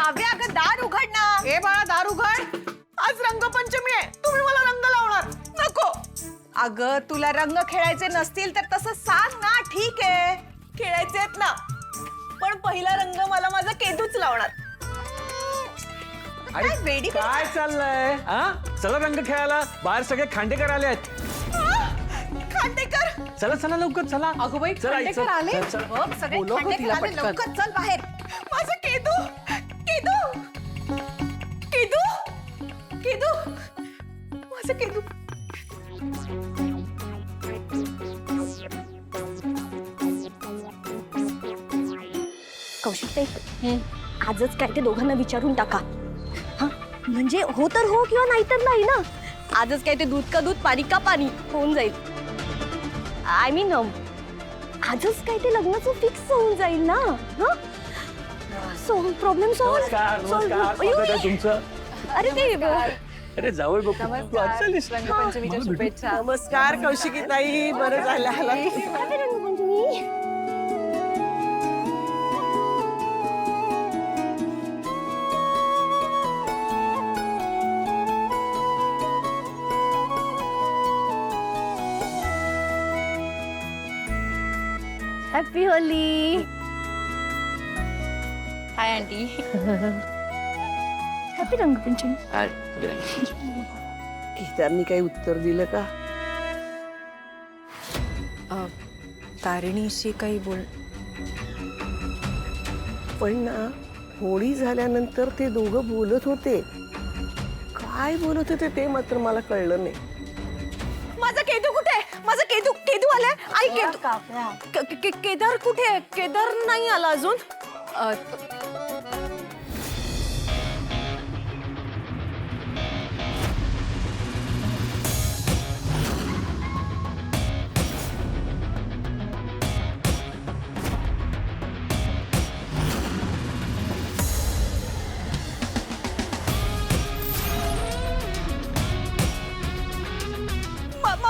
काव्या अगं दार उघड ना. ए बाळा दार उघड. आज रंगपंचमी आहे, तुम्ही मला रंग लावणार. नको. अगं तुला रंग खेळायचे नसतील तर तसं सांग ना. ठीक आहे खेळायचे आहेत ना, पण पहिला रंग मला माझा केदूच लावणार. अरे काय वेडी कर- काय चाललंय हा? चला रंग खेळायला. बाहेर सगळे खांडेकर आले आहेत. खांडेकर. चला चला लवकर चला. अगं बाई, चला, खांडेकर चल, आले? चल, चल. बघ सगळे बोलव गं खांडेकर तिला आले, पटकन. लवकर चल बाहेर. माझं केदू. केदू. केदू. केदू. माझं केदू. कौशिक ताई, आजच काय ते दोघांना विचारून टाका. हा म्हणजे हो तर हो किंवा नाही तर नाही ना. आजच काय ते दूध का दूध पाणी का पाणी होऊन जाईल. आय मीन आजच काय ते लग्नाचं फिक्स होऊन जाईल ना. हा सो प्रॉब्लेम नमस्कार नमस्कार. स्वागत आहे तुमचं. अरे ते अरे जावई बापू तू आज चाललीस? रंगपंचमीच्या शुभेच्छा. नमस्कार कौशिकी ताई, बरं झालं आला. Happy Rangpanchami. Happy Holy. Hi aunty. Happy Rangpanchami. त्यांनी काही उत्तर दिलं का? तारिणीशी काही बोल. पण ना होळी झाल्यानंतर ते दोघं बोलत होते. काय बोलत होते ते मात्र मला कळलं नाही. माझा केदू कुठे आहे? माझा केदू. केदू आलाय. आई केदू. केदार कुठे आहे? केदार नाही आला अजून.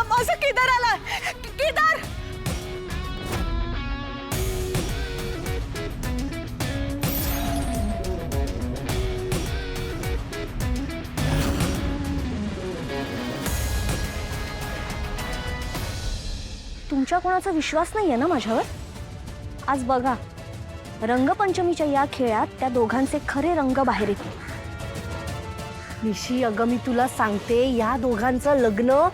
माझा केदार आलाय. केदार. तुमच्या कोणाचा विश्वास नाहीये ना माझ्यावर. आज बघा रंगपंचमीच्या या खेळात त्या दोघांचे खरे रंग बाहेर येतील. निशी अगं मी तुला सांगते या दोघांचं लग्न.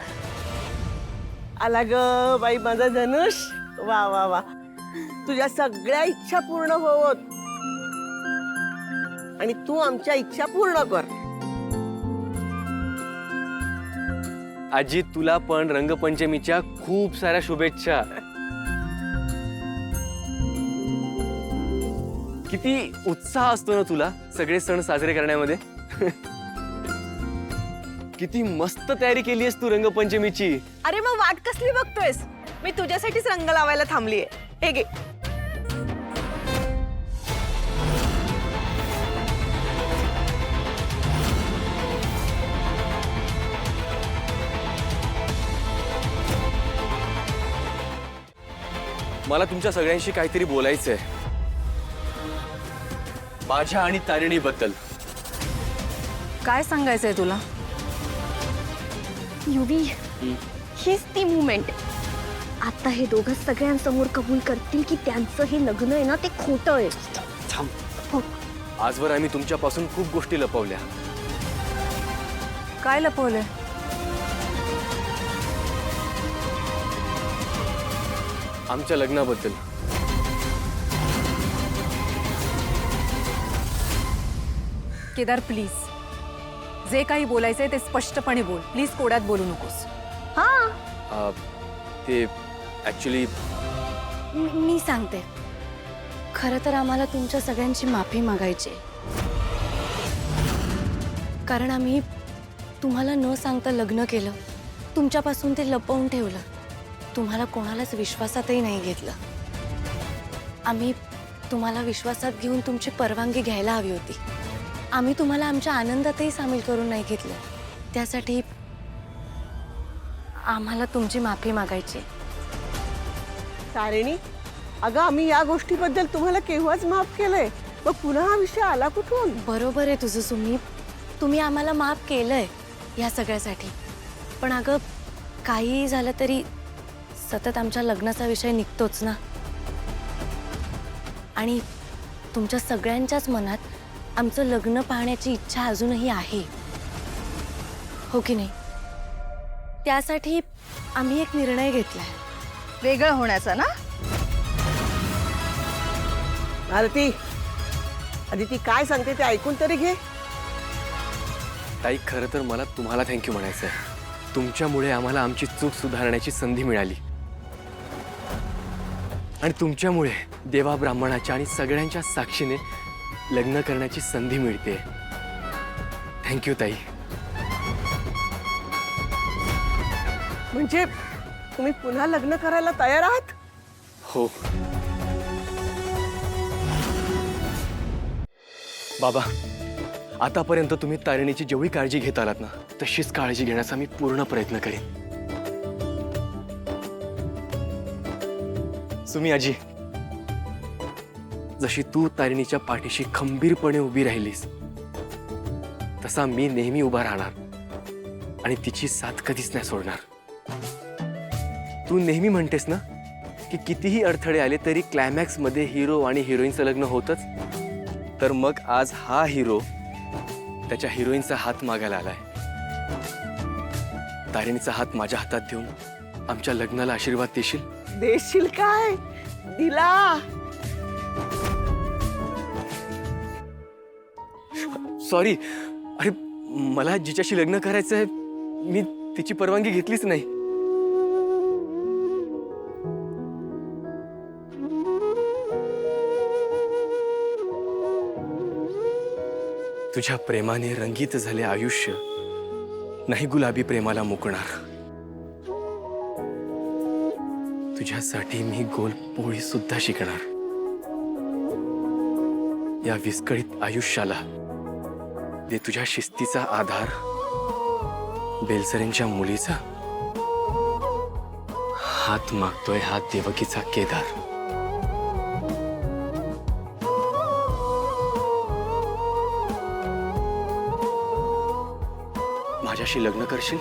आला ग बाई माझा धनुष. वा वा वा, तुझ्या सगळ्या इच्छा पूर्ण होत आणि तू आमच्या इच्छा पूर्ण कर. आजी तुला पण रंगपंचमीच्या खूप साऱ्या शुभेच्छा. किती उत्साह असतो ना तुला सगळे सण साजरे करण्यामध्ये. किती मस्त तयारी केली आहेस तू रंगपंचमीची. अरे मग वाट कसली बघतोयस? मी तुझ्यासाठीच रंग लावायला थांबलीये. हे घे. मला तुमच्या सगळ्यांशी काहीतरी बोलायचंय माझ्या आणि तारिणीबद्दल. काय सांगायचंय तुला? युवी हीच ती मुमेंट. आता हे दोघं सगळ्यांसमोर कबूल करतील की त्यांचं हे लग्न आहे ना ते खोटं आहे. थांब. हो. आजवर आम्ही तुमच्यापासून खूप गोष्टी लपवल्या. काय लपवलंय? आमच्या लग्नाबद्दल. केदार प्लीज, जे काही बोलायचंय ते स्पष्टपणे बोल. प्लीज कोड्यात बोलू नकोस. हा ते ऍक्च्युली मी सांगते. खरं तर आम्हाला तुमच्या सगळ्यांची माफी मागायची, कारण आम्ही तुम्हाला न सांगता लग्न केलं. तुमच्यापासून ते लपवून ठेवलं. तुम्हाला कोणालाच विश्वासातही नाही घेतलं. आम्ही तुम्हाला विश्वासात घेऊन तुमची परवानगी घ्यायला हवी होती. आम्ही तुम्हाला आमच्या आनंदातही सामील करून नाही घेतलं. त्यासाठी आम्हाला तुमची माफी मागायची. तारिणी, अगं आम्ही या गोष्टीबद्दल तुम्हाला केव्हाच माफ केलंय. मग पुन्हा हा विषय आला कुठून? बरोबर आहे तुझं सुमी. तुम्ही आम्हाला माफ केलंय या सगळ्यासाठी. पण अगं काहीही झालं तरी सतत आमच्या लग्नाचा विषय निघतोच ना. आणि तुमच्या सगळ्यांच्याच मनात आमचं लग्न पाहण्याची इच्छा अजूनही आहे, हो की नाही? त्यासाठी आम्ही एक निर्णय घेतलाय. वेगळं होण्याचा ना? आरती, आधी ती काय सांगते ते ऐकून तरी घे. ताई, खरं तर मला तुम्हाला थँक्यू म्हणायचं आहे. तुमच्यामुळे आम्हाला आमची चूक सुधारण्याची संधी मिळाली आणि तुमच्यामुळे देवा ब्राह्मणाच्या आणि सगळ्यांच्या साक्षीने लग्न करण्याची संधी मिळते. थँक्यू ताई. म्हणजे तुम्ही पुन्हा लग्न करायला तयार आहात? हो बाबा, आतापर्यंत तुम्ही तारिणीची जेवढी काळजी घेत आलात ना, तशीच काळजी घेण्याचा मी पूर्ण प्रयत्न करेन. सुमी आजी, जशी तू तारिणीच्या पाठीशी खंबीरपणे उभी राहिलीस, तसा मी नेहमी उभा राहणार आणि तिची साथ कधीच नाही सोडणार. तू नेहमी म्हणतेस ना की कितीही अडथळे आले तरी क्लायमॅक्स मध्ये हिरो आणि हिरोईनचं लग्न होतच. तर मग आज हा हिरो त्याच्या हिरोईनचा हात मागायला आलाय. तारिणीचा हात माझ्या हातात देऊन आमच्या लग्नाला आशीर्वाद देशील? देशील काय? दिला. सॉरी, अरे मला जिच्याशी लग्न करायचं आहे मी तिची परवानगी घेतलीच नाही. तुझ्या प्रेमाने रंगीत झाले आयुष्य, नाही गुलाबी प्रेमाला मुकणार. तुझ्यासाठी मी गोल पोळी सुद्धा शिकणार. या विस्कळीत आयुष्याला दे तुझ्या शिस्तीचा आधार, बेलसरेंच्या मुलीचा हात मागतोय हा देवकीचा केदार. माझ्याशी लग्न करशील?